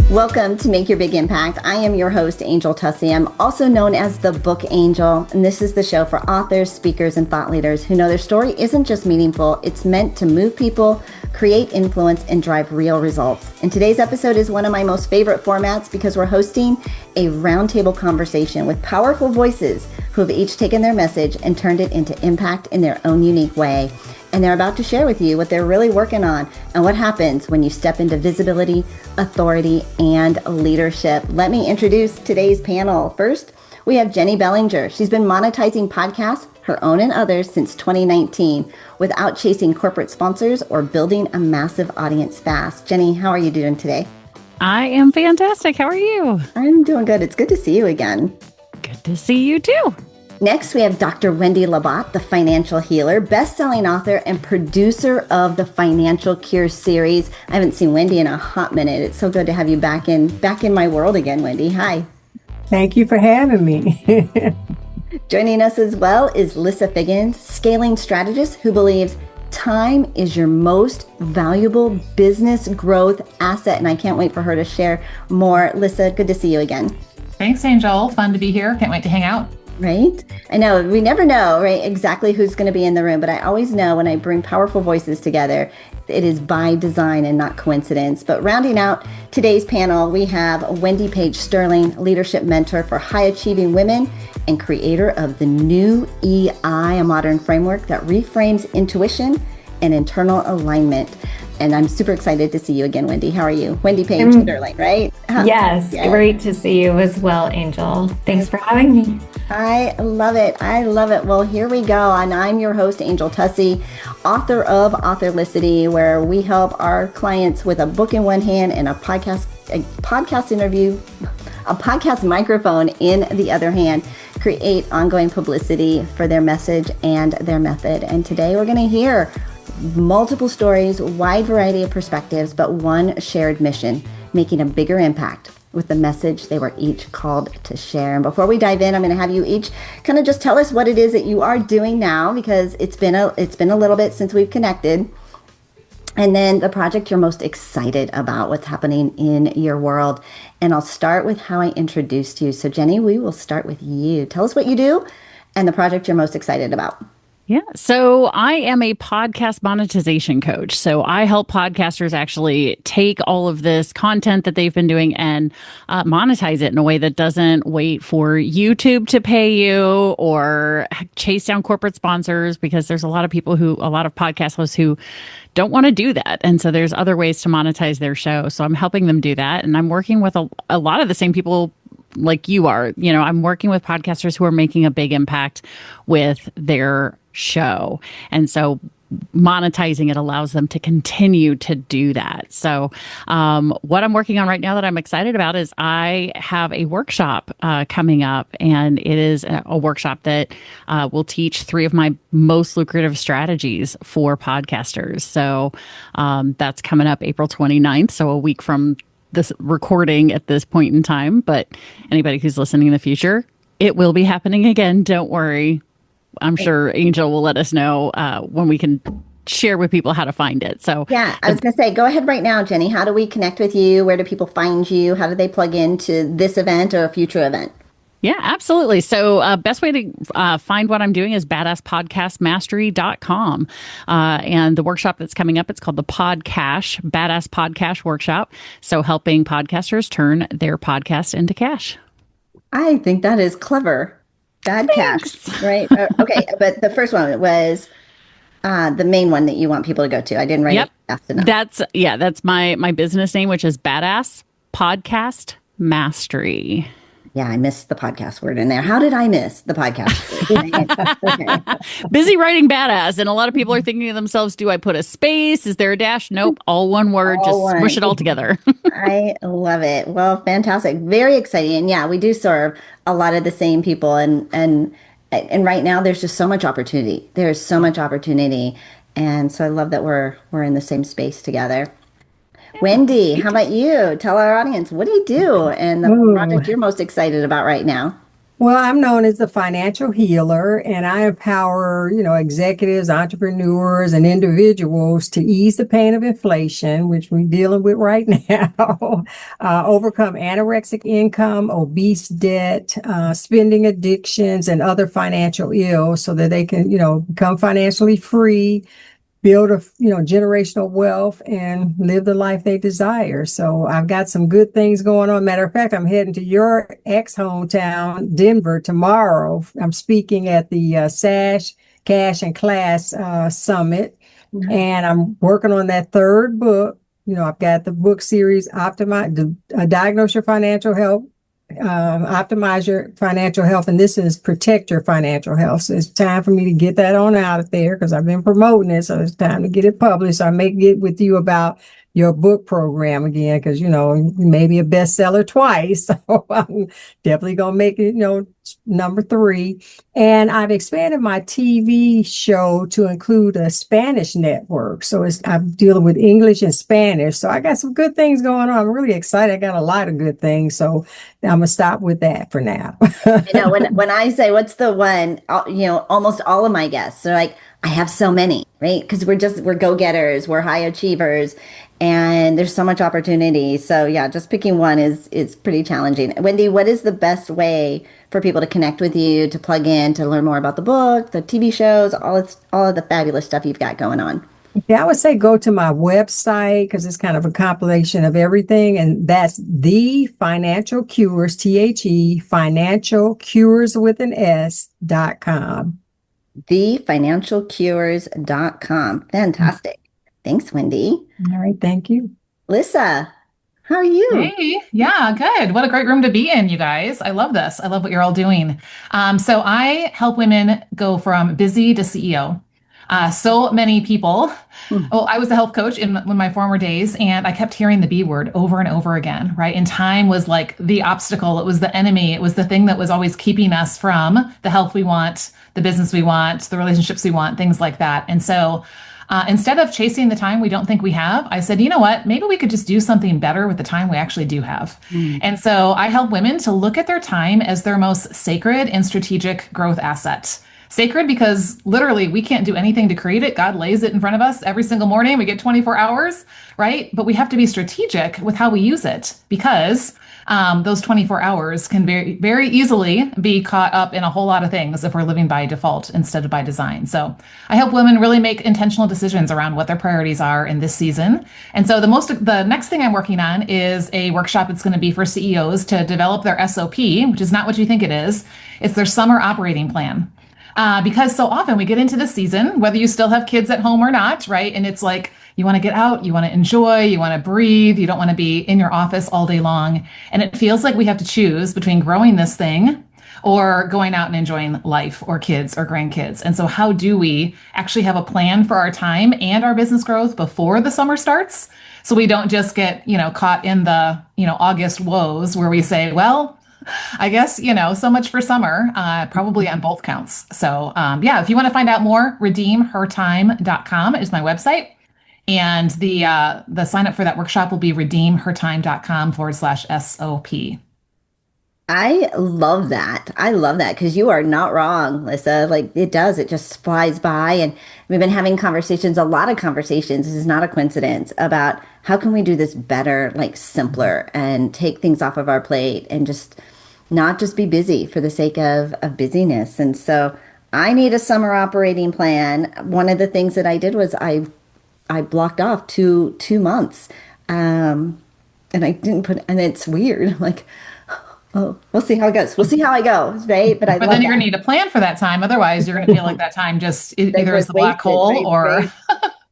Welcome to Make Your Big Impact. I am your host, Angel Tuccy. I'm also known as the Book Angel, and this is the show for authors, speakers, and thought leaders who know their story isn't just meaningful, it's meant to move people, create influence, and drive real results. And today's episode is one of my most favorite formats because we're hosting a roundtable conversation with powerful voices who have each taken their message and turned it into impact in their own unique way. And they're about to share with you what they're really working on and what happens when you step into visibility, authority, and leadership. Let me introduce today's panel. First, we have Jennie Bellinger. She's been monetizing podcasts, her own and others, since 2019 without chasing corporate sponsors or building a massive audience fast. Jennie, how are you doing today? I am fantastic. How are you? I'm doing good. It's good to see you again. Good to see you too. Next, we have Dr. Wendy Labat, the financial healer, best-selling author, and producer of the Financial Cure series. I haven't seen Wendy in a hot minute. It's so good to have you back in my world again, Wendy. Hi. Thank you for having me. Joining us as well is Lissa Figgins, scaling strategist who believes time is your most valuable business growth asset. And I can't wait for her to share more. Lissa, good to see you again. Thanks, Angel. Fun to be here. Can't wait to hang out. Right? I know we never know, right, exactly who's going to be in the room, but I always know when I bring powerful voices together, it is by design and not coincidence. But rounding out today's panel, we have Wendy Paige Sterling, leadership mentor for high achieving women and creator of the new EI, a modern framework that reframes intuition and internal alignment. And I'm super excited to see you again, Wendy. How are you? Wendy Paige Sterling, right? Yes, great to see you as well, Angel. Thanks for having me. I love it. I love it. Well, here we go. And I'm your host, Angel Tuccy, author of Authorlicity, where we help our clients with a book in one hand and a podcast interview, a podcast microphone in the other hand, create ongoing publicity for their message and their method. And today we're going to hear multiple stories, wide variety of perspectives, but one shared mission, making a bigger impact with the message they were each called to share. And before we dive in, I'm going to have you each kind of just tell us what it is that you are doing now, because it's been a little bit since we've connected. And then the project you're most excited about, what's happening in your world. And I'll start with how I introduced you. So Jennie, we will start with you. Tell us what you do and the project you're most excited about. Yeah. So I am a podcast monetization coach. So I help podcasters actually take all of this content that they've been doing and monetize it in a way that doesn't wait for YouTube to pay you or chase down corporate sponsors, because there's a lot of podcast hosts who don't want to do that. And so there's other ways to monetize their show. So I'm helping them do that. And I'm working with a lot of the same people like you are. You know, I'm working with podcasters who are making a big impact with their show. And so monetizing it allows them to continue to do that. So what I'm working on right now that I'm excited about is I have a workshop coming up, and it is a workshop that will teach 3 of my most lucrative strategies for podcasters. So that's coming up April 29th, so a week from this recording at this point in time. But anybody who's listening in the future, it will be happening again. Don't worry. I'm sure Angel will let us know when we can share with people how to find it. So yeah, I was going to say, go ahead right now, Jennie. How do we connect with you? Where do people find you? How do they plug into this event or a future event? Yeah, absolutely. So best way to find what I'm doing is badaspodcastmastery.com. And the workshop that's coming up, it's called the Podcash, Badass Podcast Workshop. So helping podcasters turn their podcast into cash. I think that is clever. Bad cash, right? Okay, but the first one was the main one that you want people to go to. I didn't write it fast enough. That's my business name, which is Badass Podcast Mastery. Yeah, I missed the podcast word in there. How did I miss the podcast word? Okay. Busy writing badass. And a lot of people are thinking to themselves, do I put a space? Is there a dash? Nope. All one word. Smush it all together. I love it. Well, fantastic. Very exciting. And yeah, we do serve a lot of the same people. And right now there's just so much opportunity. There's so much opportunity. And so I love that we're in the same space together. Wendy, how about you? Tell our audience, what do you do and the project you're most excited about right now? Well, I'm known as the financial healer, and I empower, executives, entrepreneurs, and individuals to ease the pain of inflation, which we're dealing with right now, overcome anorexic income, obese debt, spending addictions, and other financial ills so that they can, become financially free, build generational wealth and live the life they desire. So I've got some good things going on. Matter of fact, I'm heading to your ex-hometown, Denver, tomorrow. I'm speaking at the SASH Cash and Class Summit, and I'm working on that third book. I've got the book series, Diagnose Your Financial Health, Optimize Your Financial Health, and this is Protect Your Financial Health. So it's time for me to get that on out of there because I've been promoting it, so it's time to get it published. So I may get with you about your book program again because, you may be a bestseller twice. So I'm definitely going to make it, number 3. And I've expanded my TV show to include a Spanish network. So I'm dealing with English and Spanish. So I got some good things going on. I'm really excited. I got a lot of good things. So I'm going to stop with that for now. When I say what's the one, almost all of my guests are like, I have so many, right? Because we're go-getters, we're high achievers, and there's so much opportunity. So yeah, just picking one is pretty challenging. Wendy, what is the best way for people to connect with you, to plug in, to learn more about the book, the TV shows, all of the fabulous stuff you've got going on? Yeah, I would say go to my website because it's kind of a compilation of everything. And that's The Financial Cures, Financial Cures with an S.com. TheFinancialCures.com. Fantastic. Thanks, Wendy. All right. Thank you. Lissa, how are you? Hey, yeah, good. What a great room to be in, you guys. I love this. I love what you're all doing. So I help women go from busy to CEO. So many people. Well, I was a health coach in my former days, and I kept hearing the B word over and over again, right? And time was like the obstacle. It was the enemy. It was the thing that was always keeping us from the health we want, the business we want, the relationships we want, things like that. And so instead of chasing the time we don't think we have, I said, you know what? Maybe we could just do something better with the time we actually do have. And so I help women to look at their time as their most sacred and strategic growth asset. Sacred because literally we can't do anything to create it. God lays it in front of us every single morning. We get 24 hours, right? But we have to be strategic with how we use it because those 24 hours can very, very easily be caught up in a whole lot of things if we're living by default instead of by design. So I help women really make intentional decisions around what their priorities are in this season. And so the next thing I'm working on is a workshop that's going to be for CEOs to develop their SOP, which is not what you think it is. It's their summer operating plan. Because so often we get into this season, whether you still have kids at home or not, right? And it's like, you want to get out, you want to enjoy, you want to breathe, you don't want to be in your office all day long. And it feels like we have to choose between growing this thing or going out and enjoying life or kids or grandkids. And so how do we actually have a plan for our time and our business growth before the summer starts? So we don't just get, caught in the, August woes where we say, well, I guess, so much for summer, probably on both counts. So if you want to find out more, redeemhertime.com is my website. And the sign up for that workshop will be redeemhertime.com/SOP. I love that. I love that because you are not wrong, Lissa. Like it just flies by. And we've been having conversations, a lot of conversations. This is not a coincidence about how can we do this better, like simpler and take things off of our plate and just not just be busy for the sake of busyness. And so I need a summer operating plan. One of the things that I did was I blocked off two months. And I didn't and it's weird. Like, oh, we'll see how it goes. We'll see how I go, right? But then you're going to need a plan for that time. Otherwise, you're going to feel like that time just either is the black hole right, or... Right.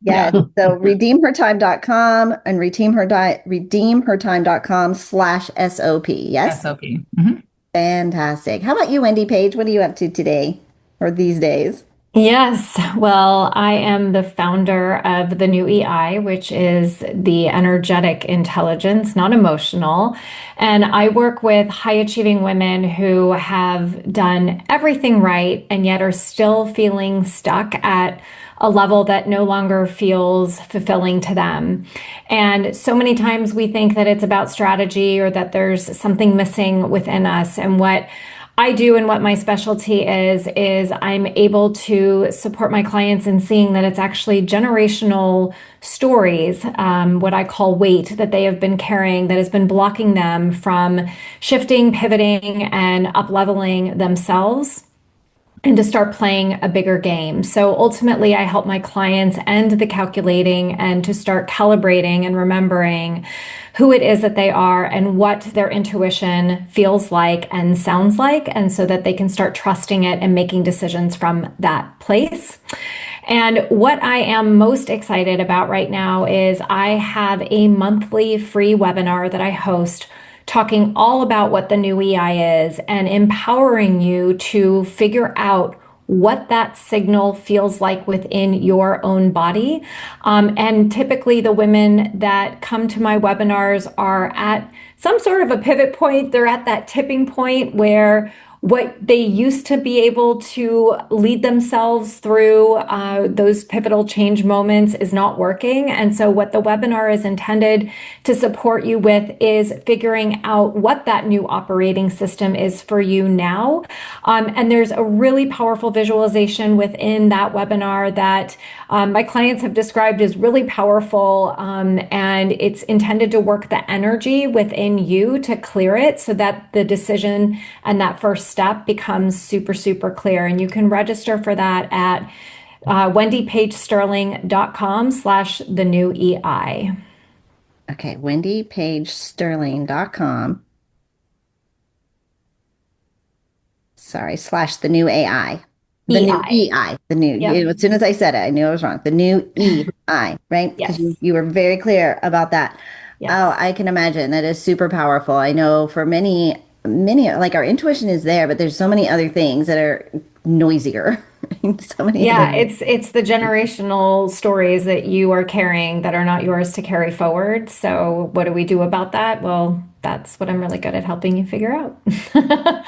Yeah. So redeemhertime.com and redeemhertime.com/SOP. Yes. SOP. Mm-hmm. Fantastic. How about you, Wendy Paige? What are you up to today or these days? Yes, well, I am the founder of the new EI, which is the energetic intelligence, not emotional. And I work with high achieving women who have done everything right and yet are still feeling stuck at a level that no longer feels fulfilling to them. And so many times we think that it's about strategy or that there's something missing within us. And what I do, and what my specialty is I'm able to support my clients in seeing that it's actually generational stories, what I call weight that they have been carrying that has been blocking them from shifting, pivoting, and up leveling themselves and to start playing a bigger game. So ultimately, I help my clients end the calculating and to start calibrating and remembering who it is that they are and what their intuition feels like and sounds like, and so that they can start trusting it and making decisions from that place. And what I am most excited about right now is I have a monthly free webinar that I host talking all about what the new EI is and empowering you to figure out what that signal feels like within your own body. And typically the women that come to my webinars are at some sort of a pivot point. They're at that tipping point where what they used to be able to lead themselves through those pivotal change moments is not working. And so what the webinar is intended to support you with is figuring out what that new operating system is for you now. And there's a really powerful visualization within that webinar that my clients have described as really powerful. And it's intended to work the energy within you to clear it so that the decision and that first step becomes super, super clear. And you can register for that at wendypagesterling.com/the-new-EI. Okay, wendypagesterling.com. Sorry, /the-new-AI. The new EI. The new, Yep. as soon as I said it, I knew I was wrong. The new EI, right? Because Yes. you were very clear about that. Yes. Oh, I can imagine that is super powerful. I know for many, like our intuition is there, but there's so many other things that are noisier. So many. Yeah, other- it's the generational stories that you are carrying that are not yours to carry forward. So what do we do about that? Well, that's what I'm really good at helping you figure out.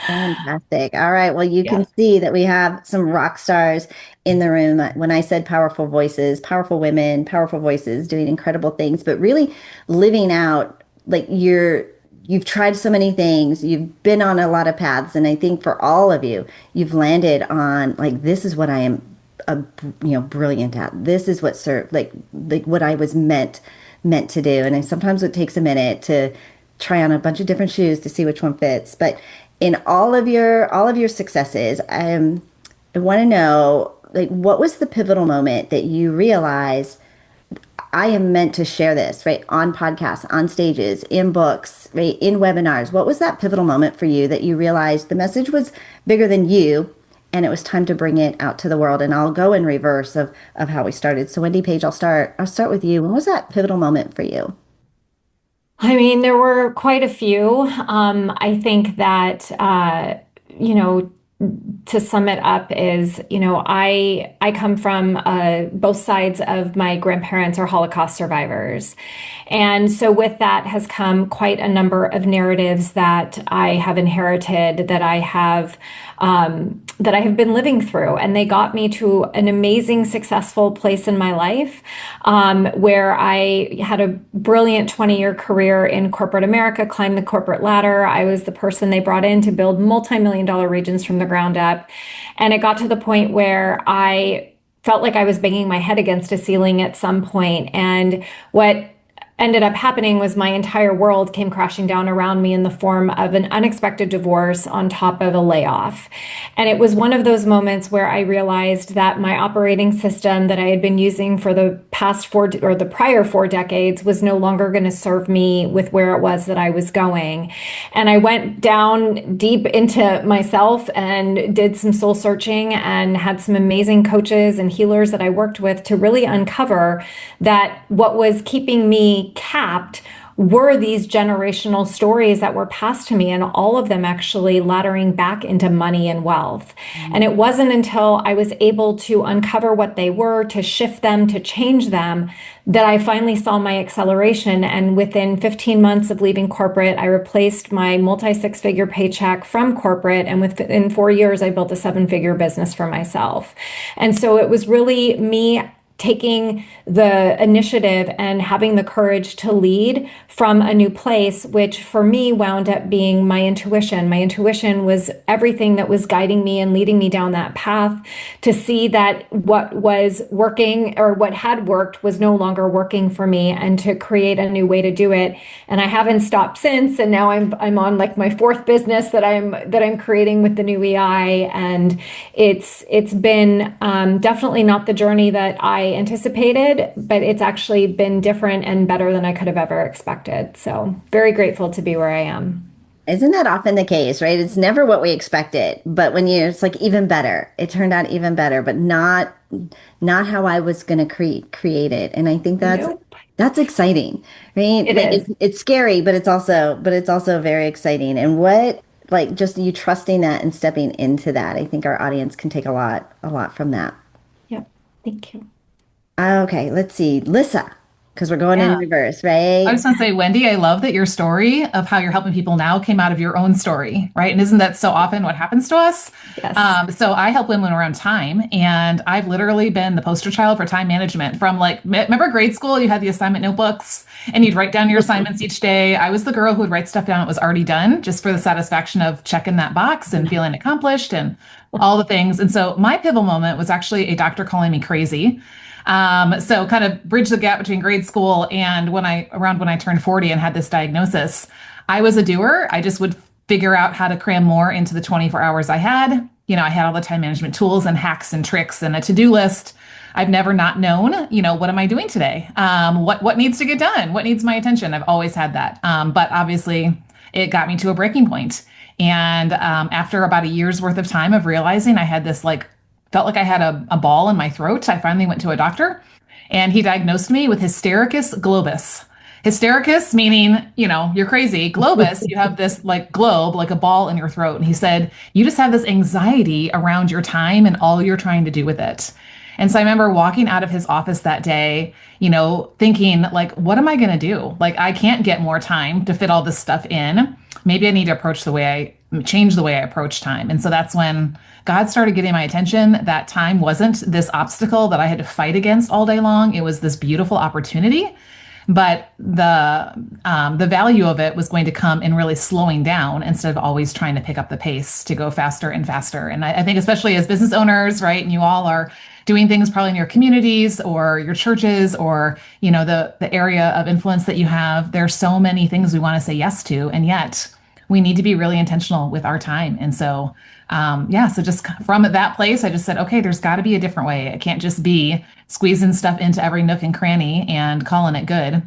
Fantastic. All right. Well, you Yeah. can see that we have some rock stars in the room. When I said powerful voices, powerful women, powerful voices doing incredible things, but really living out like you've tried so many things, you've been on a lot of paths, and I think for all of you, you've landed on like this is what I am brilliant at. This is what served like what I was meant to do. And sometimes it takes a minute to try on a bunch of different shoes to see which one fits. But in all of your successes, I want to know like what was the pivotal moment that you realized I am meant to share this, right? On podcasts, on stages, in books, right? In webinars. What was that pivotal moment for you that you realized the message was bigger than you and it was time to bring it out to the world? And I'll go in reverse of how we started. So Wendy Paige, I'll start with you. When was that pivotal moment for you? I mean, there were quite a few. I think that, to sum it up is, I come from both sides of my grandparents are Holocaust survivors. And so with that has come quite a number of narratives that I have inherited that I have been living through. And they got me to an amazing, successful place in my life, where I had a brilliant 20-year career in corporate America, climbed the corporate ladder. I was the person they brought in to build multi-million-dollar regions from the ground up. And it got to the point where I felt like I was banging my head against a ceiling at some point. And what ended up happening was my entire world came crashing down around me in the form of an unexpected divorce on top of a layoff. And it was one of those moments where I realized that my operating system that I had been using for the prior 4 decades was no longer going to serve me with where it was that I was going. And I went down deep into myself and did some soul searching and had some amazing coaches and healers that I worked with to really uncover that what was keeping me capped were these generational stories that were passed to me, and all of them actually laddering back into money and wealth. And it wasn't until I was able to uncover what they were, to shift them, to change them, that I finally saw my acceleration. And within 15 months of leaving corporate, I replaced my multi-6-figure paycheck from corporate. And within 4 years, I built a 7-figure business for myself. And so it was really me taking the initiative and having the courage to lead from a new place, which for me wound up being my intuition. My intuition was everything that was guiding me and leading me down that path, to see that what was working or what had worked was no longer working for me, and to create a new way to do it. And I haven't stopped since. And now I'm on like my fourth business that I'm creating with the new EI. And it's been definitely not the journey that I anticipated, but it's actually been different and better than I could have ever expected. So very grateful to be where I am. Isn't that often the case, right? It's never what we expected, but it's like even better. It turned out even better, but not how I was going to create it. And I think that's exciting, right? It is. It's scary, but it's also very exciting. And just you trusting that and stepping into that, I think our audience can take a lot from that. Yep. Thank you. Okay, let's see, Lissa, because we're going in reverse, right? I just want to say, Wendy, I love that your story of how you're helping people now came out of your own story, right? And isn't that so often what happens to us? Yes. So I help women around time, and I've literally been the poster child for time management from remember grade school, you had the assignment notebooks and you'd write down your assignments each day. I was the girl who would write stuff down that was already done just for the satisfaction of checking that box and feeling accomplished and all the things. And so my pivotal moment was actually a doctor calling me crazy. So kind of bridge the gap between grade school and when I turned 40 and had this diagnosis. I was a doer. I just would figure out how to cram more into the 24 hours I had. I had all the time management tools and hacks and tricks and a to-do list. I've never not known, what am I doing today? What needs to get done? What needs my attention? I've always had that. But obviously it got me to a breaking point. And after about a year's worth of time of realizing I had this felt like I had a ball in my throat, I finally went to a doctor and he diagnosed me with hystericus globus. Hystericus meaning, you're crazy. Globus, you have this globe, like a ball in your throat. And he said, you just have this anxiety around your time and all you're trying to do with it. And so I remember walking out of his office that day, thinking what am I going to do? I can't get more time to fit all this stuff in. Maybe I need to change the way I approach time. And so that's when God started getting my attention. That time wasn't this obstacle that I had to fight against all day long. It was this beautiful opportunity. But the value of it was going to come in really slowing down instead of always trying to pick up the pace to go faster and faster. And I think especially as business owners, right, and you all are doing things probably in your communities or your churches or, the area of influence that you have, there's so many things we want to say yes to. And yet we need to be really intentional with our time. And so, so just from that place, I just said, okay, there's got to be a different way. It can't just be squeezing stuff into every nook and cranny and calling it good,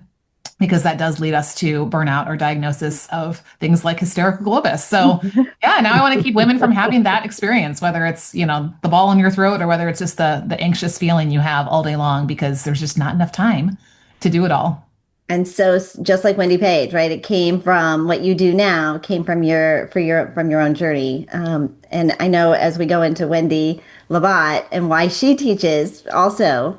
because that does lead us to burnout or diagnosis of things like hysterical globus. So now I want to keep women from having that experience, whether it's, the ball in your throat or whether it's just the anxious feeling you have all day long, because there's just not enough time to do it all. And so just like Wendy Paige, right? It came from what you do now, came from your own journey. And I know as we go into Wendy Labat and why she teaches, also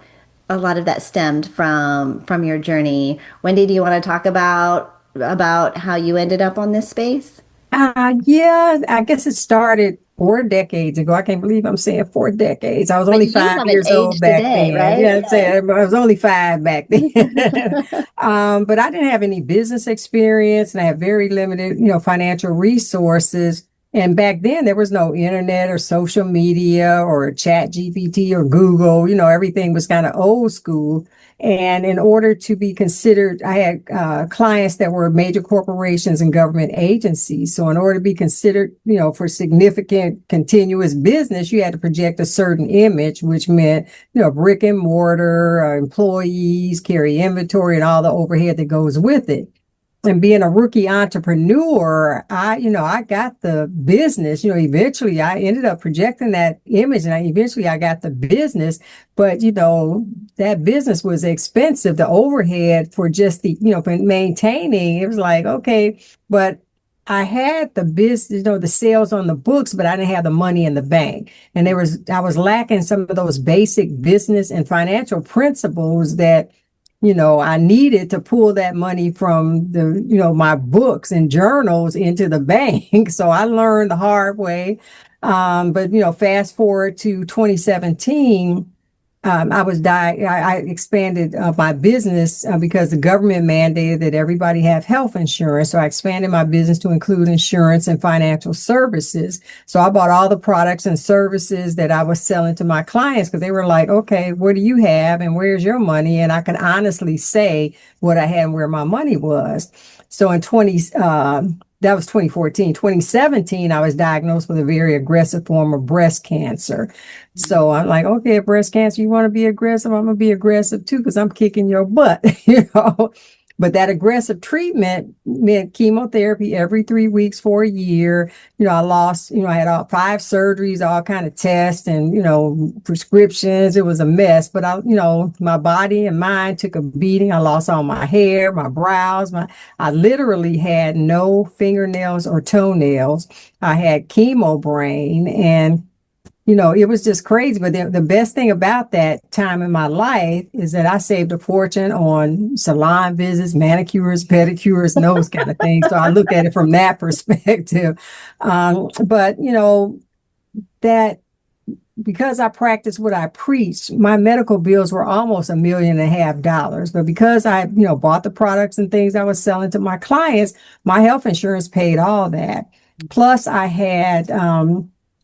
a lot of that stemmed from your journey. Wendy, do you want to talk about how you ended up on this space? Yeah, I guess it started 4 decades ago. I can't believe I'm saying 4 decades. I was only 5 years old back then. Right? Yeah, I'm saying I was only 5 back then. But I didn't have any business experience and I had very limited, financial resources. And back then there was no internet or social media or Chat GPT or Google, everything was kind of old school. And in order to be considered, I had clients that were major corporations and government agencies. So in order to be considered, for significant continuous business, you had to project a certain image, which meant, brick and mortar, employees, carry inventory and all the overhead that goes with it. And being a rookie entrepreneur, I got the business, eventually I ended up projecting that image and eventually I got the business, but, that business was expensive. The overhead for just the, for maintaining, it was like, okay, but I had the business, the sales on the books, but I didn't have the money in the bank. And I was lacking some of those basic business and financial principles that I needed to pull that money from my books and journals into the bank. So I learned the hard way. But fast forward to 2017, I expanded my business because the government mandated that everybody have health insurance. So I expanded my business to include insurance and financial services. So I bought all the products and services that I was selling to my clients because they were like, okay, what do you have and where's your money? And I can honestly say what I had and where my money was. So that was 2014. 2017, I was diagnosed with a very aggressive form of breast cancer. So I'm like, okay, breast cancer, you want to be aggressive? I'm going to be aggressive too, because I'm kicking your butt, But that aggressive treatment meant chemotherapy every 3 weeks for a year. I had 5 surgeries, all kind of tests and, prescriptions. It was a mess, but my body and mind took a beating. I lost all my hair, my brows, I literally had no fingernails or toenails. I had chemo brain and it was just crazy. But the best thing about that time in my life is that I saved a fortune on salon visits, manicures, pedicures, and those kind of things. So I look at it from that perspective. But that because I practiced what I preached, my medical bills were almost $1.5 million. But because I, bought the products and things I was selling to my clients, my health insurance paid all that. Plus I had,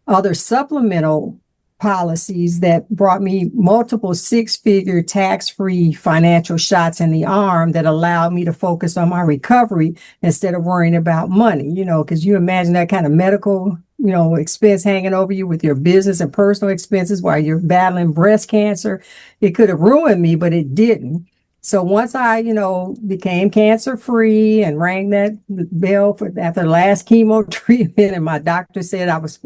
other supplemental policies that brought me multiple 6-figure tax-free financial shots in the arm that allowed me to focus on my recovery instead of worrying about money, because you imagine that kind of medical, expense hanging over you with your business and personal expenses while you're battling breast cancer. It could have ruined me, but it didn't. So once I, became cancer free and rang that bell after the last chemo treatment and my doctor said I was,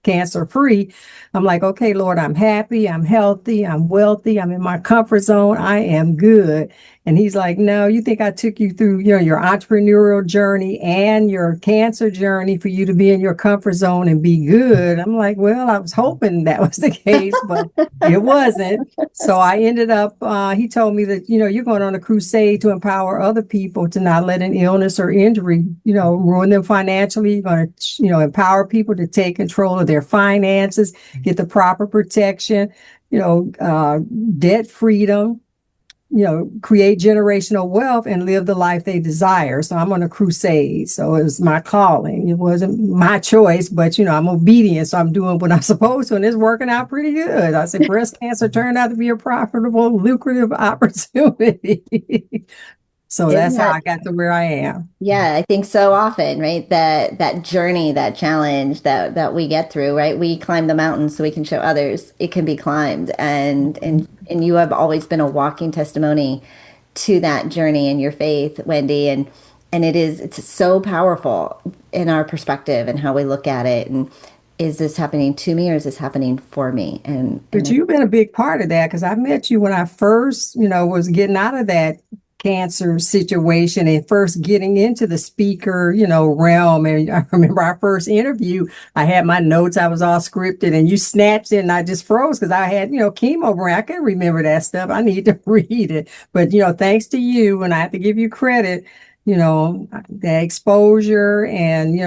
cancer free, I'm like, okay, Lord, I'm happy, I'm healthy, I'm wealthy, I'm in my comfort zone, I am good. And he's like, no, you think I took you through, your entrepreneurial journey and your cancer journey for you to be in your comfort zone and be good? I'm like, well, I was hoping that was the case, but it wasn't. So I ended up, he told me that, you're going on a crusade to empower other people to not let an illness or injury, ruin them financially. You're going to, empower people to take control of their finances, get the proper protection, debt freedom, create generational wealth and live the life they desire. So I'm on a crusade. So it was my calling. It wasn't my choice, but I'm obedient. So I'm doing what I'm supposed to, and it's working out pretty good. I said breast cancer turned out to be a profitable, lucrative opportunity. So that's how I got to where I am. Yeah, I think so often, right? That journey, that challenge that we get through, right? We climb the mountain so we can show others it can be climbed. And you have always been a walking testimony to that journey in your faith, Wendy. And it's so powerful in our perspective and how we look at it. And is this happening to me or is this happening for me? But you've been a big part of that because I met you when I first, was getting out of that cancer situation and first getting into the speaker, realm. And I remember our first interview, I had my notes, I was all scripted and you snatched it and I just froze because I had, chemo brain. I couldn't remember that stuff. I need to read it. But, thanks to you, and I have to give you credit, the exposure and,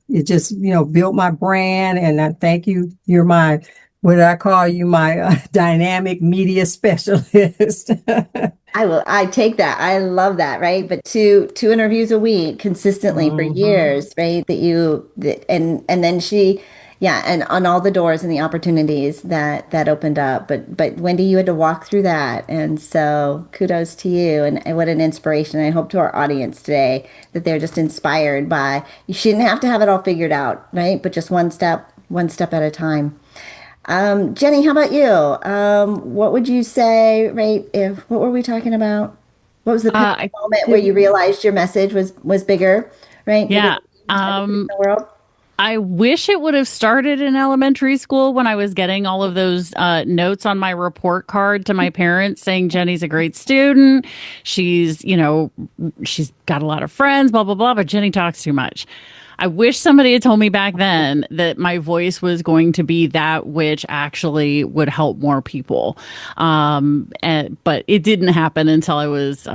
it just, built my brand. And I thank you. You're my, what did I call you? My dynamic media specialist. I take that. I love that. Right. But two interviews a week consistently for years, right? And then and on all the doors and the opportunities that opened up. But Wendy, you had to walk through that. And so kudos to you and what an inspiration. I hope to our audience today that they're just inspired by, you shouldn't have to have it all figured out, right? But just one step at a time. Jennie, how about you? What would you say, right? What were we talking about? What was the moment where you realized your message was bigger, right? Yeah. In the world? I wish it would have started in elementary school when I was getting all of those notes on my report card to my parents saying Jennie's a great student. She's got a lot of friends, blah, blah, blah, but Jennie talks too much. I wish somebody had told me back then that my voice was going to be that which actually would help more people. But it didn't happen until I was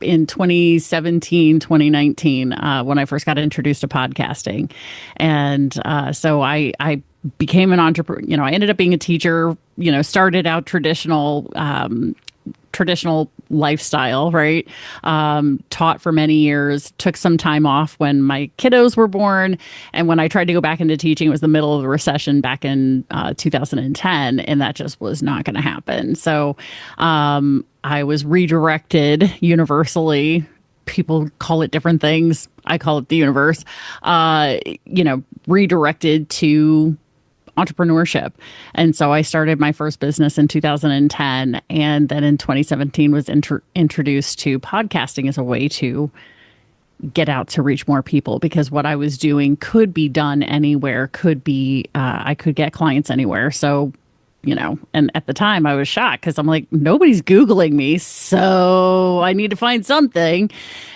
in 2017, 2019, when I first got introduced to podcasting. And so I became an entrepreneur. I ended up being a teacher, started out traditional lifestyle, right? Taught for many years, took some time off when my kiddos were born. And when I tried to go back into teaching, it was the middle of the recession back in 2010. And that just was not going to happen. So I was redirected universally. People call it different things. I call it the universe, redirected to entrepreneurship. And so I started my first business in 2010. And then in 2017 was introduced to podcasting as a way to get out to reach more people, because what I was doing could be done anywhere, I could get clients anywhere. So, and at the time I was shocked because I'm like, nobody's Googling me. So I need to find something.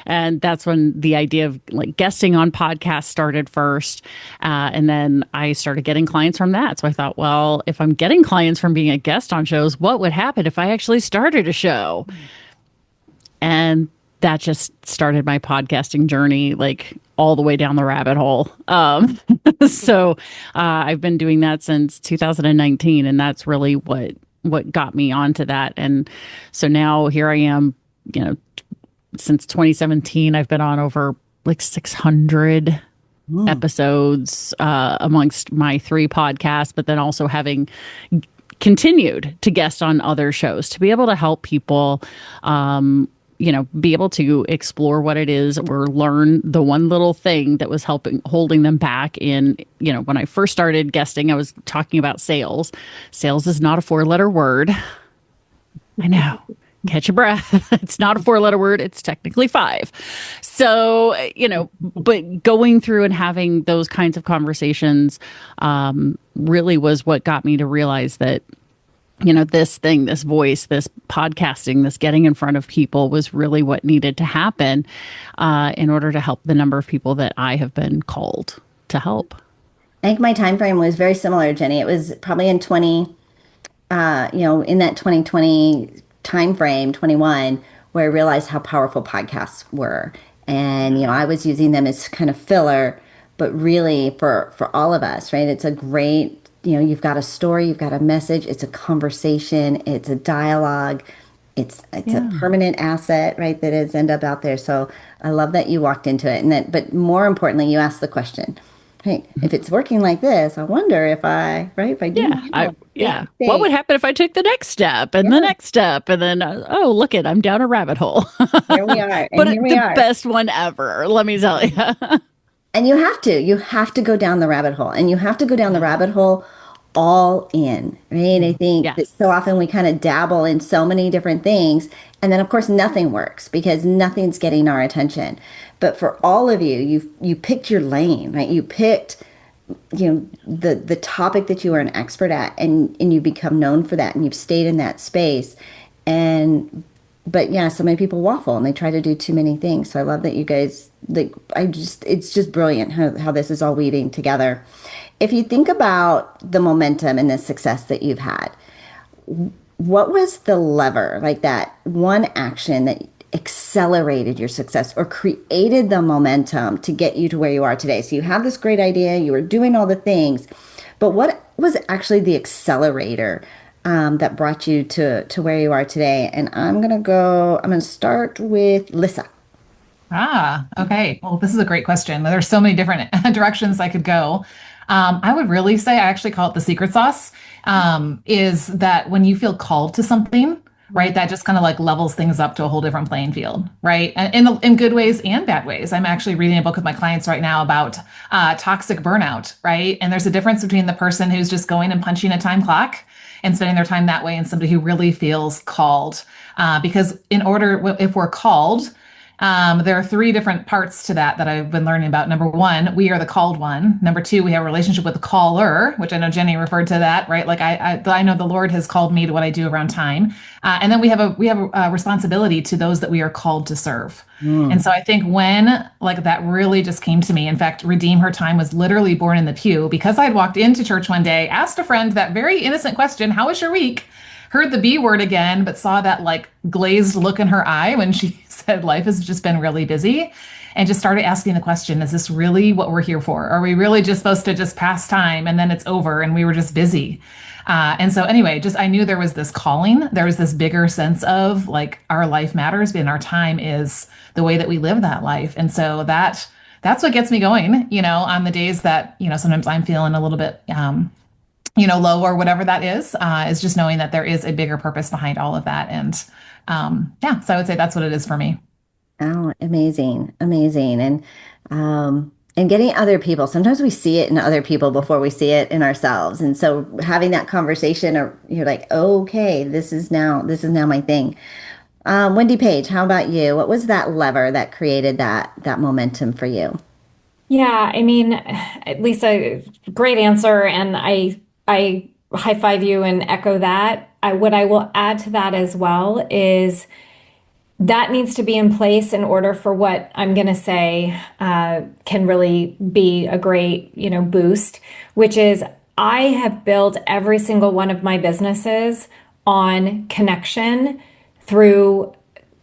And that's when the idea of like guesting on podcasts started first. And then I started getting clients from that. So I thought, well, if I'm getting clients from being a guest on shows, what would happen if I actually started a show? And that just started my podcasting journey, like all the way down the rabbit hole. So I've been doing that since 2019, and that's really what got me onto that. And so now here I am, since 2017, I've been on over like 600 episodes amongst my 3 podcasts, but then also having continued to guest on other shows to be able to help people be able to explore what it is or learn the one little thing that was holding them back in, when I first started guesting, I was talking about sales. Sales is not a 4-letter word. I know. Catch your breath. It's not a 4-letter word. It's technically 5. So, but going through and having those kinds of conversations really was what got me to realize that this thing, this voice, this podcasting, this getting in front of people was really what needed to happen in order to help the number of people that I have been called to help. I think my time frame was very similar, Jenny. It was probably in in that 2020 time frame, 21, where I realized how powerful podcasts were. And, I was using them as kind of filler, but really for all of us, right? It's a great, you've got a story, you've got a message, it's a conversation, it's a dialogue, it's a permanent asset, right? That is end up out there. So I love that you walked into it, but more importantly, you asked the question, right? If it's working like this, I wonder if I do. What would happen if I took the next step and the next step, and then look it, I'm down a rabbit hole. Here we are, but the best one ever. Let me tell you. And you have to go down the rabbit hole, and you have to go down the rabbit hole all in, right? I think that so often we kind of dabble in so many different things, and then of course nothing works because nothing's getting our attention. But for all of you, you picked your lane, right? You picked, the topic that you are an expert at, and you become known for that, and you've stayed in that space. But so many people waffle and they try to do too many things. So I love that you guys, it's just brilliant how this is all weaving together. If you think about the momentum and the success that you've had, what was the lever, like that one action that accelerated your success or created the momentum to get you to where you are today? So you have this great idea, you were doing all the things, but what was actually the accelerator that brought you to where you are today? And I'm going to start with Lissa. Okay. Well, this is a great question. There's so many different directions I could go. I would really say, I actually call it the secret sauce, is that when you feel called to something, right, that just kind of like levels things up to a whole different playing field, right? And in good ways and bad ways. I'm actually reading a book with my clients right now about toxic burnout, right? And there's a difference between the person who's just going and punching a time clock and spending their time that way, and somebody who really feels called. Because if we're called, there are 3 different parts to that I've been learning about. Number 1, we are the called one. Number 2, we have a relationship with the caller, which I know Jenny referred to that, right? Like I know the Lord has called me to what I do around time. And then we have a responsibility to those that we are called to serve. And so I think when like that really just came to me, in fact, Redeem Her Time was literally born in the pew because I had walked into church one day, asked a friend that very innocent question, how was your week? heard the B word again, but saw that like glazed look in her eye when she said life has just been really busy, and just started asking the question, is this really what we're here for? Are we really just supposed to just pass time and then it's over and we were just busy? And so anyway, just I knew there was this calling. There was this bigger sense of like our life matters and our time is the way that we live that life. And so that's what gets me going, on the days that, sometimes I'm feeling a little bit, low or whatever that is just knowing that there is a bigger purpose behind all of that. And so I would say that's what it is for me. Oh, amazing, amazing. And getting other people, sometimes we see it in other people before we see it in ourselves. And so having that conversation, or you're like, okay, this is now my thing. Wendy Paige, how about you? What was that lever that created that momentum for you? Yeah, I mean, Lisa, great answer, and I high five you and echo that. What I will add to that as well is that needs to be in place in order for what I'm going to say can really be a great, boost, which is I have built every single one of my businesses on connection through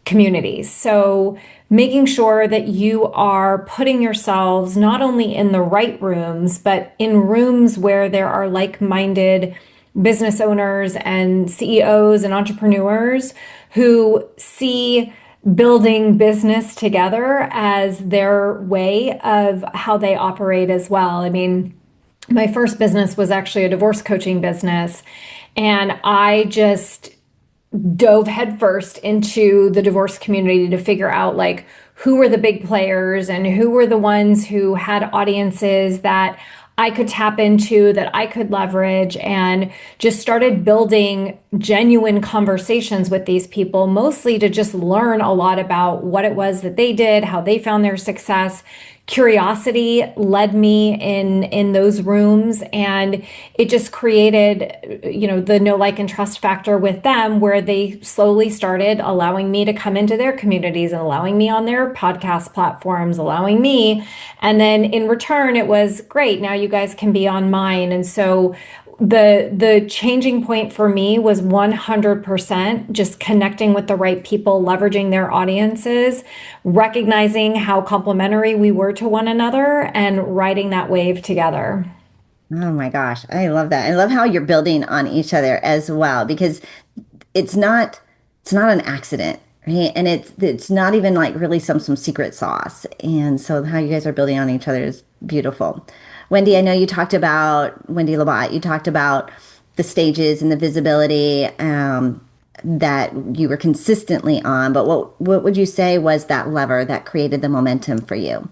communities. So making sure that you are putting yourselves not only in the right rooms, but in rooms where there are like-minded business owners and CEOs and entrepreneurs who see building business together as their way of how they operate as well. I mean, my first business was actually a divorce coaching business, and I just dove headfirst into the divorce community to figure out like who were the big players and who were the ones who had audiences that I could tap into, that I could leverage, and just started building genuine conversations with these people, mostly to just learn a lot about what it was that they did, how they found their success. Curiosity led me in those rooms, and it just created, the know, like, and trust factor with them, where they slowly started allowing me to come into their communities and allowing me on their podcast platforms, allowing me. And then in return, it was great. Now you guys can be on mine. And so the changing point for me was 100% just connecting with the right people, leveraging their audiences, recognizing how complementary we were to one another, and riding that wave together. Oh my gosh, I love that. I love how you're building on each other as well, because it's not an accident, right? And it's not even like really some secret sauce. And so how you guys are building on each other is beautiful. Wendy, I know you talked about Wendy Labat. You talked about the stages and the visibility that you were consistently on. But what would you say was that lever that created the momentum for you?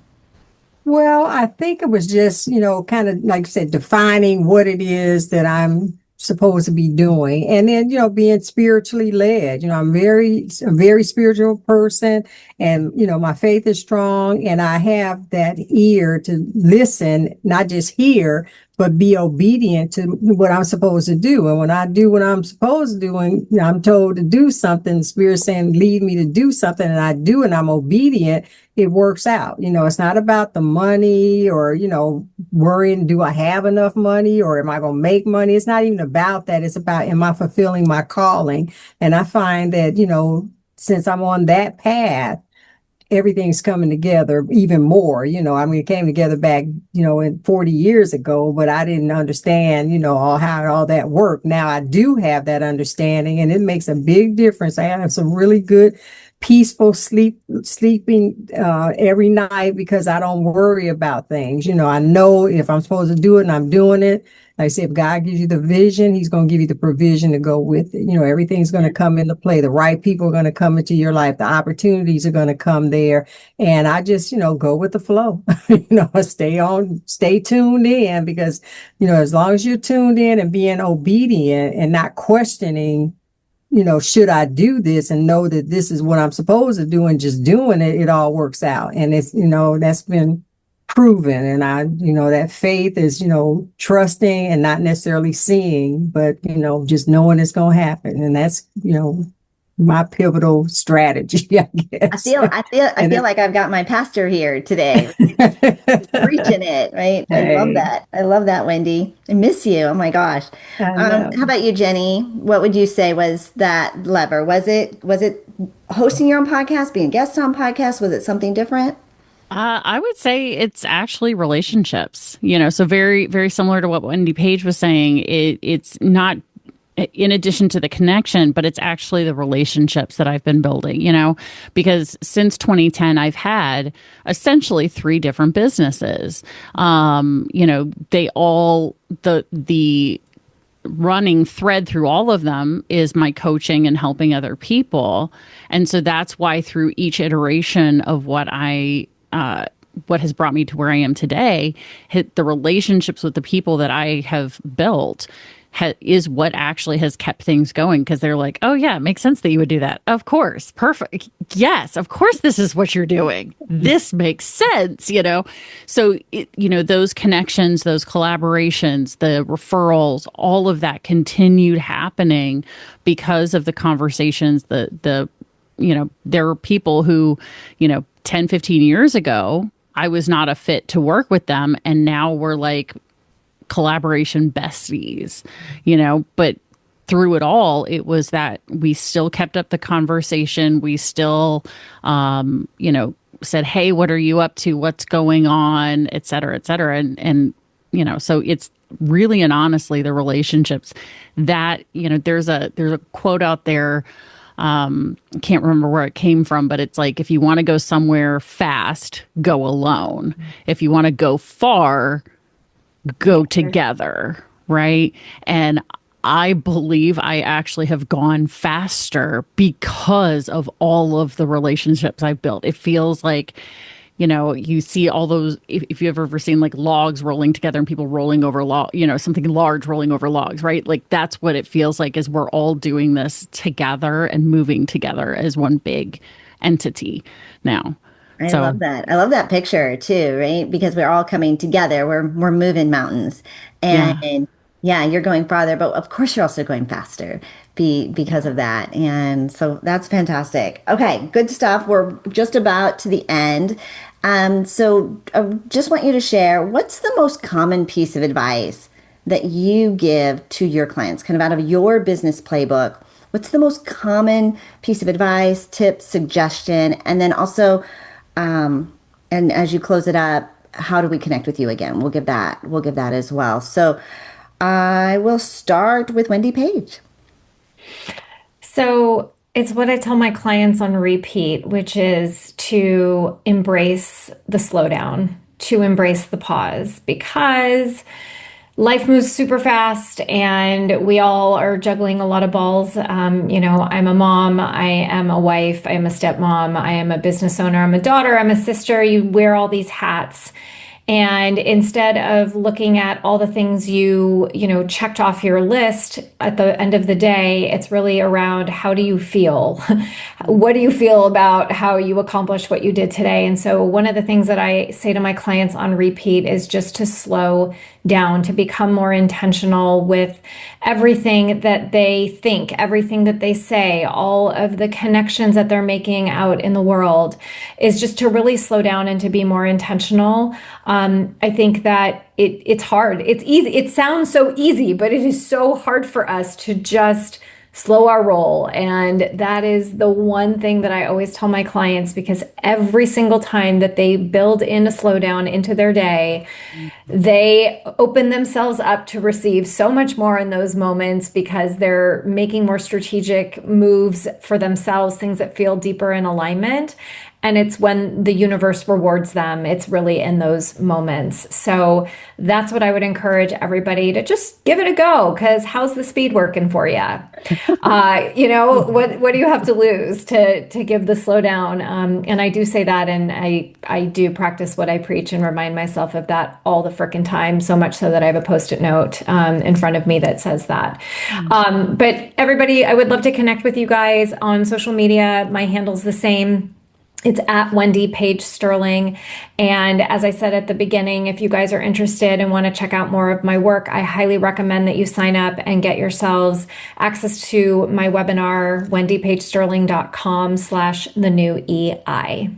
Well, I think it was just, kind of like I said, defining what it is that I'm supposed to be doing. And then, being spiritually led. I'm a very spiritual person, and, my faith is strong, and I have that ear to listen, not just hear, but be obedient to what I'm supposed to do. And when I do what I'm supposed to do, and I'm told to do something, the Spirit's saying, lead me to do something, and I do, and I'm obedient, it works out. It's not about the money or, worrying, do I have enough money or am I going to make money? It's not even about that. It's about, am I fulfilling my calling? And I find that, since I'm on that path, everything's coming together even more. It came together back, in 40 years ago, but I didn't understand, how all that worked. Now I do have that understanding, and it makes a big difference. I have some really good, peaceful sleeping every night, because I don't worry about things. I know if I'm supposed to do it and I'm doing it. Like I said, if God gives you the vision, he's going to give you the provision to go with it. Everything's going to come into play. The right people are going to come into your life. The opportunities are going to come there. And I just, go with the flow, stay tuned in, because, as long as you're tuned in and being obedient and not questioning, should I do this, and know that this is what I'm supposed to do, and just doing it, it all works out. And it's, that's been proven. And that faith is, trusting and not necessarily seeing, but, just knowing it's going to happen. And that's, my pivotal strategy, I guess. I feel like I've got my pastor here today, preaching it, right? I love Hey, that. I love that, Wendy. I miss you. Oh my gosh. I know. How about you, Jenny? What would you say was that lever? Was it hosting your own podcast, being a guest on podcast? Was it something different? I would say it's actually relationships, so very, very similar to what Wendy Page was saying. It's not in addition to the connection, but it's actually the relationships that I've been building, because since 2010, I've had essentially three different businesses. They all, the running thread through all of them is my coaching and helping other people. And so that's why through each iteration of what has brought me to where I am today, the relationships with the people that I have built is what actually has kept things going, because they're like, oh yeah, it makes sense that you would do that. Of course. Perfect. Yes, of course this is what you're doing. This makes sense, So, those connections, those collaborations, the referrals, all of that continued happening because of the conversations, there are people who, 10, 15 years ago, I was not a fit to work with them. And now we're like collaboration besties, but through it all, it was that we still kept up the conversation. We still, said, hey, what are you up to? What's going on? Et cetera, et cetera. And so it's really and honestly the relationships that, there's a quote out there. Can't remember where it came from, but it's like, if you want to go somewhere fast, go alone. If you want to go far, go together, right? And I believe I actually have gone faster because of all of the relationships I've built. It feels like, you see all those, if you've ever seen like logs rolling together and people rolling over something large rolling over logs, right? Like that's what it feels like, is we're all doing this together and moving together as one big entity now. I love that. I love that picture too, right? Because we're all coming together. We're moving mountains, Yeah. and yeah, you're going farther, but of course you're also going faster because of that. And so that's fantastic. Okay, good stuff. We're just about to the end. So I just want you to share, what's the most common piece of advice that you give to your clients, kind of out of your business playbook? What's the most common piece of advice, tip, suggestion, and then also and as you close it up, how do we connect with you again? We'll give that as well. So I will start with Wendy Paige. So it's what I tell my clients on repeat, which is to embrace the slowdown, to embrace the pause, because life moves super fast and we all are juggling a lot of balls. I'm a mom, I am a wife, I am a stepmom, I am a business owner, I'm a daughter, I'm a sister. You wear all these hats. And instead of looking at all the things you checked off your list at the end of the day, it's really around, how do you feel? What do you feel about how you accomplished what you did today? And so one of the things that I say to my clients on repeat is just to slow down, to become more intentional with everything that they think, everything that they say, all of the connections that they're making out in the world, is just to really slow down and to be more intentional. I think that it's hard. It's easy. It sounds so easy, but it is so hard for us to just slow our roll. And that is the one thing that I always tell my clients, because every single time that they build in a slowdown into their day, they open themselves up to receive so much more in those moments, because they're making more strategic moves for themselves, things that feel deeper in alignment. And it's when the universe rewards them. It's really in those moments. So that's what I would encourage everybody to just give it a go, because how's the speed working for you? What do you have to lose to give the slowdown? And I do say that, and I do practice what I preach and remind myself of that all the frickin' time, so much so that I have a Post-it note in front of me that says that. But everybody, I would love to connect with you guys on social media. My handle's the same. It's at Wendy Paige Sterling. And as I said at the beginning, if you guys are interested and want to check out more of my work, I highly recommend that you sign up and get yourselves access to my webinar, wendypagesterling.com/the-new-EI.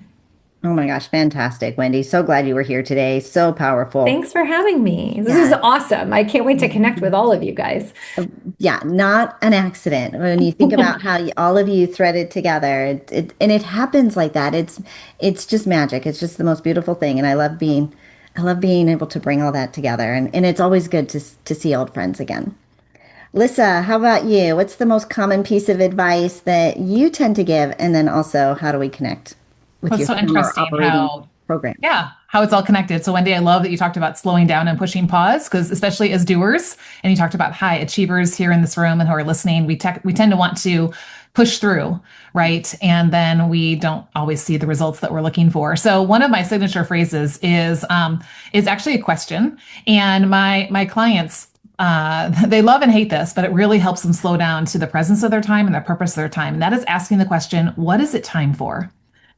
Oh my gosh, fantastic, Wendy. So glad you were here today. So powerful. Thanks for having me. This is awesome. I can't wait to connect with all of you guys. Yeah, not an accident. When you think about how all of you threaded together, and it happens like that. It's just magic. It's just the most beautiful thing, and I love being able to bring all that together. And it's always good to see old friends again. Lissa, how about you? What's the most common piece of advice that you tend to give, and then also how do we connect with Well, your it's so former interesting operating program? Yeah, how it's all connected. So, Wendy, I love that you talked about slowing down and pushing pause, because especially as doers, and you talked about high achievers here in this room and who are listening, we tend to want to push through, right? And then we don't always see the results that we're looking for. So, one of my signature phrases is actually a question, and my clients. They love and hate this, but it really helps them slow down to the presence of their time and the purpose of their time. And that is asking the question, what is it time for?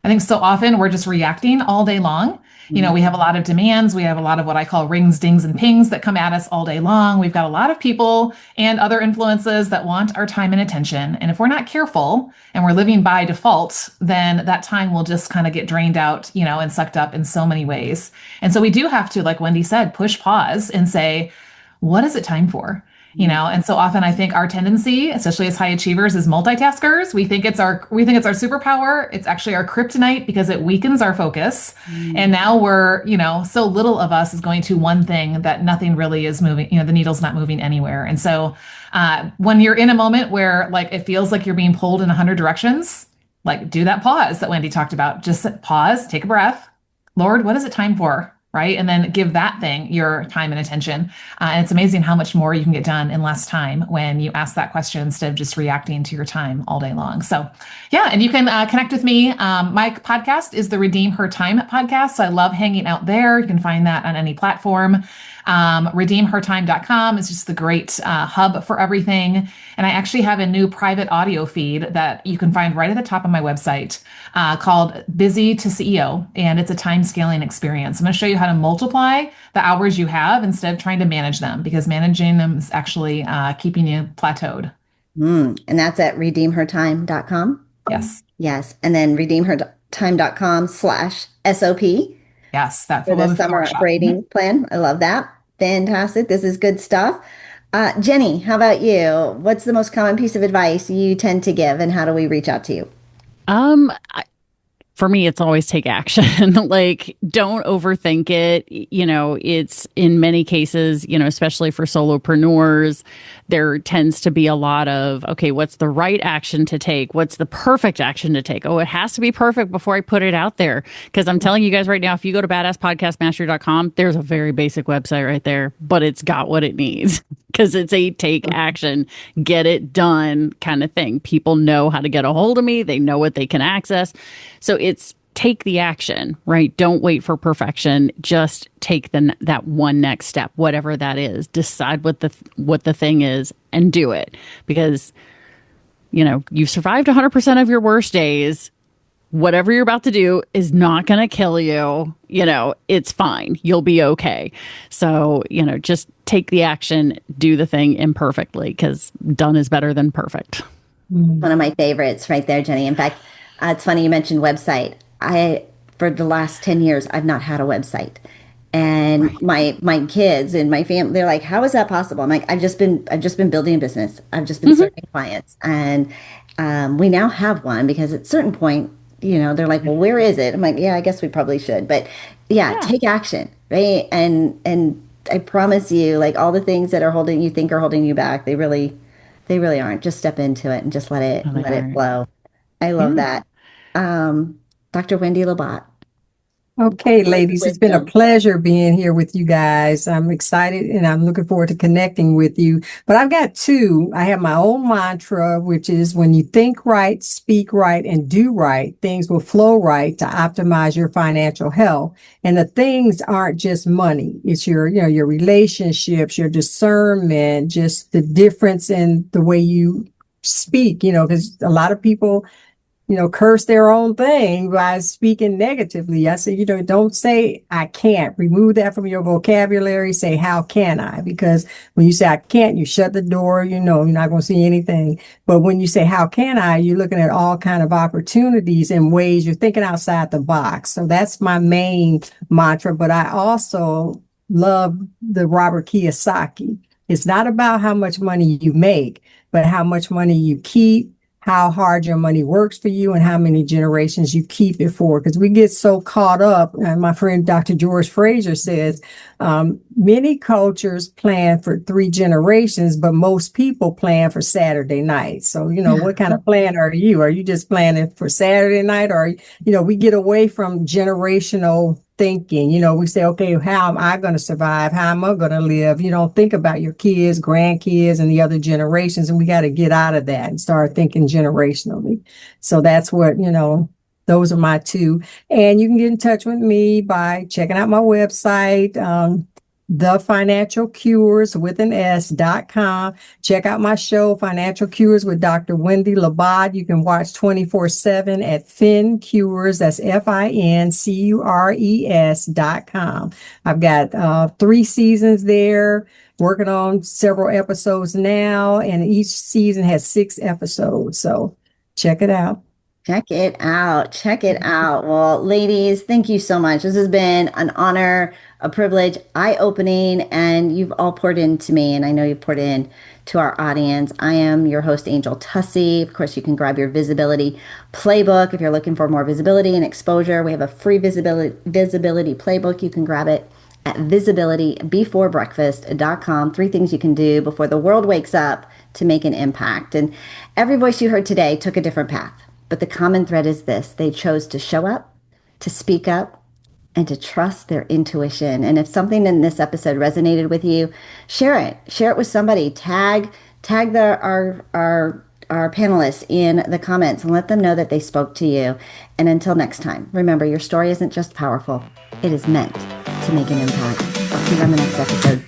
I think so often we're just reacting all day long. You know, we have a lot of demands. We have a lot of what I call rings, dings, and pings that come at us all day long. We've got a lot of people and other influences that want our time and attention. And if we're not careful and we're living by default, then that time will just kind of get drained out, you know, and sucked up in so many ways. And so we do have to, like Wendy said, push pause and say, what is it time for? You know, and so often I think our tendency, especially as high achievers, is multitaskers. We think it's our superpower. It's actually our kryptonite because it weakens our focus. And now we're, you know, so little of us is going to one thing that nothing really is moving, you know, the needle's not moving anywhere. And so when you're in a moment where like it feels like you're being pulled in 100 directions, like do that pause that Wendy talked about. Just pause, take a breath. Lord, what is it time for? Right? And then give that thing your time and attention. And it's amazing how much more you can get done in less time when you ask that question instead of just reacting to your time all day long. So, yeah, and you can connect with me. My podcast is the Redeem Her Time podcast. So I love hanging out there. You can find that on any platform. Redeemhertime.com is just the great hub for everything. And I actually have a new private audio feed that you can find right at the top of my website called Busy to CEO. And it's a time scaling experience. I'm going to show you how to multiply the hours you have instead of trying to manage them, because managing them is actually keeping you plateaued. And that's at redeemhertime.com. Yes. Yes. And then redeemhertime.com/SOP. Yes. That For the summer operating plan. I love that. Fantastic. This is good stuff. Jennie, how about you? What's the most common piece of advice you tend to give, and how do we reach out to you? For me, it's always take action. Like, don't overthink it. You know, it's in many cases, you know, especially for solopreneurs, there tends to be a lot of, okay, what's the right action to take? What's the perfect action to take? Oh, it has to be perfect before I put it out there. Because I'm telling you guys right now, if you go to badasspodcastmastery.com, there's a very basic website right there, but it's got what it needs. Because it's a take action, get it done kind of thing. People know how to get a hold of me. They know what they can access. So it's take the action, right? Don't wait for perfection. Just take that one next step, whatever that is. Decide what the thing is and do it. Because, you know, you've survived 100% of your worst days. Whatever you're about to do is not going to kill you. You know, it's fine. You'll be okay. So, you know, just take the action, do the thing imperfectly, because done is better than perfect. One of my favorites right there, Jennie. In fact, it's funny you mentioned website. For the last 10 years, I've not had a website. And my kids and my family, they're like, how is that possible? I'm like, I've just been building a business. I've just been serving clients. And we now have one, because at a certain point, you know, they're like, well, where is it? I'm like, yeah, I guess we probably should. But yeah, take action, right? And I promise you, like, all the things that are holding you back, they really aren't. Just step into it and just let it flow. I love that. Dr. Wendy Labat. Okay, ladies, it's been a pleasure being here with you guys. I'm excited and I'm looking forward to connecting with you. But I've got two. I have my own mantra, which is when you think right, speak right, and do right, things will flow right to optimize your financial health. And the things aren't just money. It's your relationships, your discernment, just the difference in the way you speak, you know, because a lot of people curse their own thing by speaking negatively. I said, don't say I can't. Remove that from your vocabulary. Say, how can I? Because when you say I can't, you shut the door, you're not going to see anything. But when you say, how can I, you're looking at all kind of opportunities and ways you're thinking outside the box. So that's my main mantra. But I also love the Robert Kiyosaki. It's not about how much money you make, but how much money you keep, how hard your money works for you, and how many generations you keep it for. Because we get so caught up, and my friend Dr. George Fraser says, many cultures plan for 3 generations, but most people plan for Saturday night. So, what kind of plan are you? Are you just planning for Saturday night? Or, we get away from generational thinking. We say, okay, how am I going to survive? How am I going to live? You don't think about your kids, grandkids, and the other generations. And we got to get out of that and start thinking generationally. So that's what, those are my 2. And you can get in touch with me by checking out my website, thefinancialcures.com. Check out my show, Financial Cures with Dr. Wendy Labat. You can watch 24/7 at FinCures. That's FINCURES.com. I've got 3 seasons there, working on several episodes now, and each season has 6 episodes. So check it out. Check it out. Check it out. Well, ladies, thank you so much. This has been an honor, a privilege, eye-opening, and you've all poured into me, and I know you've poured in to our audience. I am your host, Angel Tuccy. Of course, you can grab your visibility playbook if you're looking for more visibility and exposure. We have a free visibility playbook. You can grab it at visibilitybeforebreakfast.com. 3 things you can do before the world wakes up to make an impact. And every voice you heard today took a different path. But the common thread is this: they chose to show up, to speak up, and to trust their intuition. And if something in this episode resonated with you, share it. Share it with somebody. Tag our panelists in the comments and let them know that they spoke to you. And until next time, remember, your story isn't just powerful. It is meant to make an impact. I'll see you on the next episode.